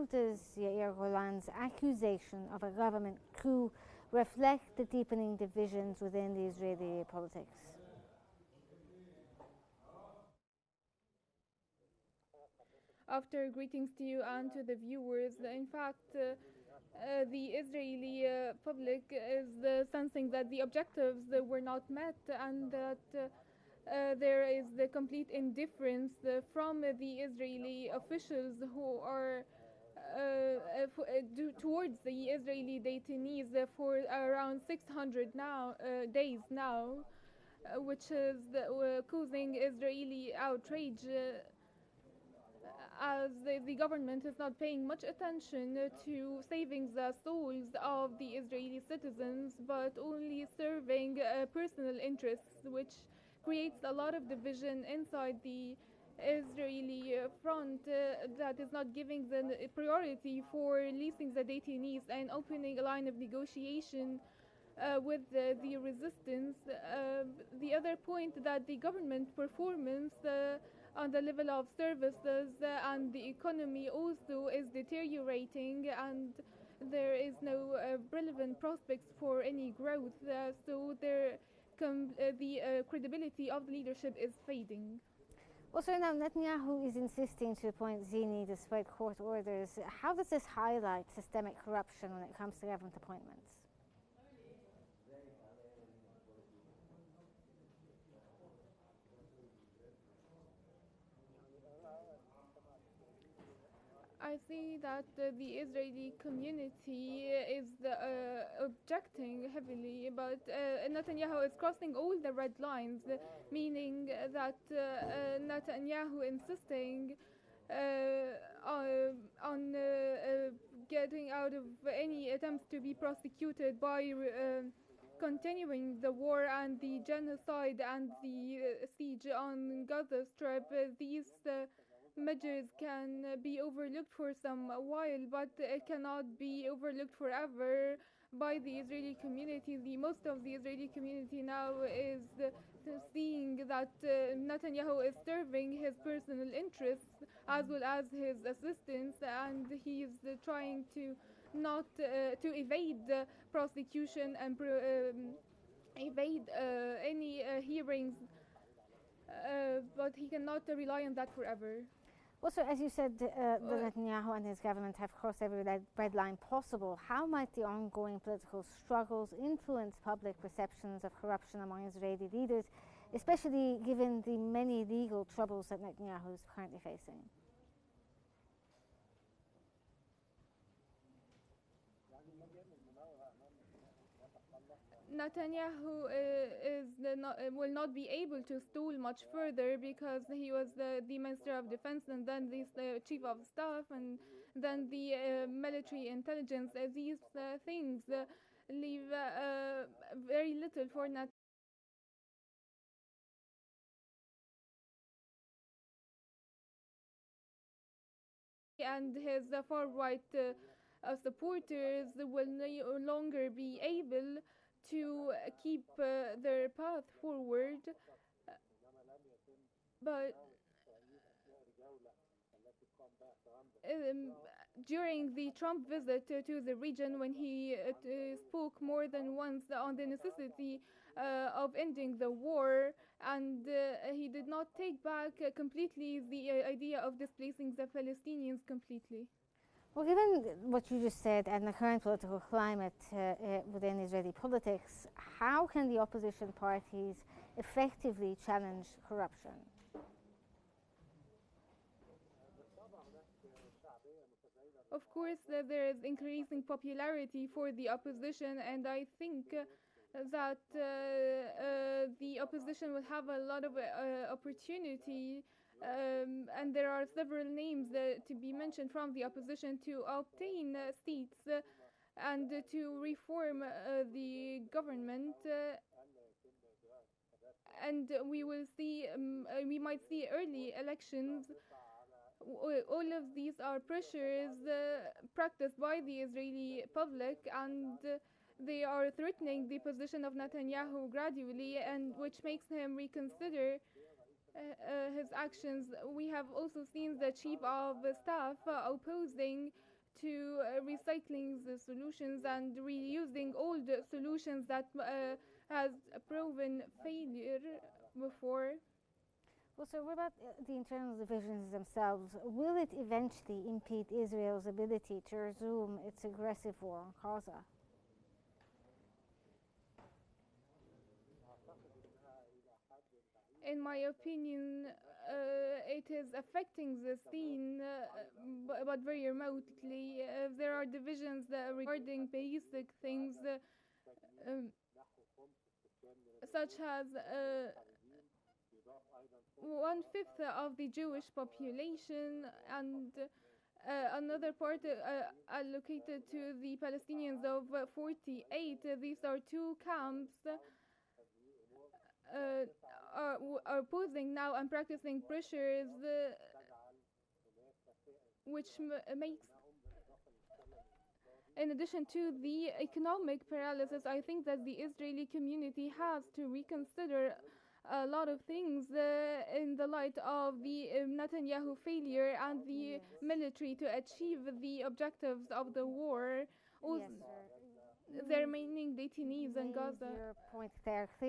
how does Yair Golan's accusation of a government coup reflect the deepening divisions within the Israeli politics? After greetings to you and to the viewers, in fact, the Israeli public is sensing that the objectives were not met and that there is the complete indifference from the Israeli officials who are towards the Israeli detainees for around 600 days now, which is causing Israeli outrage. As the government is not paying much attention to saving the souls of the Israeli citizens, but only serving personal interests, which creates a lot of division inside the Israeli front that is not giving the priority for releasing the detainees and opening a line of negotiation with the resistance. The other point that the government performance on the level of services and the economy also is deteriorating, and there is no relevant prospects for any growth. So the credibility of the leadership is fading. Also, now Netanyahu is insisting to appoint Zini despite court orders. How does this highlight systemic corruption when it comes to government appointments? I see that the Israeli community is objecting heavily, but Netanyahu is crossing all the red lines, meaning that Netanyahu insisting on getting out of any attempts to be prosecuted by continuing the war and the genocide and the siege on Gaza Strip. These measures can be overlooked for some while, but it cannot be overlooked forever by the Israeli community. Most of the Israeli community now is seeing that Netanyahu is serving his personal interests as well as his assistants, and he is trying to not to evade prosecution and evade any hearings, but he cannot rely on that forever. Also, as you said, Netanyahu and his government have crossed every red line possible. How might the ongoing political struggles influence public perceptions of corruption among Israeli leaders, especially given the many legal troubles that Netanyahu is currently facing? Netanyahu will not be able to stall much further because he was the Minister of Defense and then the Chief of Staff and then the military intelligence. These things leave very little for Netanyahu. And his far-right supporters will no longer be able to keep their path forward, but during the Trump visit to the region, when he spoke more than once on the necessity of ending the war, and he did not take back completely the idea of displacing the Palestinians completely. Well, given what you just said and the current political climate within Israeli politics, how can the opposition parties effectively challenge corruption? Of course, there is increasing popularity for the opposition, and I think that the opposition will have a lot of opportunity, and there are several names to be mentioned from the opposition to obtain seats and to reform the government. And we will see, we might see early elections. All of these are pressures practiced by the Israeli public, and they are threatening the position of Netanyahu gradually, and which makes him reconsider his actions. We have also seen the chief of staff opposing to recycling the solutions and reusing old solutions that has proven failure before. Well, so what about the internal divisions themselves? Will it eventually impede Israel's ability to resume its aggressive war on Gaza? In my opinion, it is affecting the scene, but very remotely. There are divisions regarding basic things, um, such as 1/5 of the Jewish population, and another part allocated to the Palestinians of 48. These are two camps. Are opposing now and practicing pressures, which makes, in addition to the economic paralysis, I think that the Israeli community has to reconsider a lot of things in the light of the Netanyahu failure and the military to achieve the objectives of the war. Also, Yes, the remaining detainees in Gaza. Your point there clear.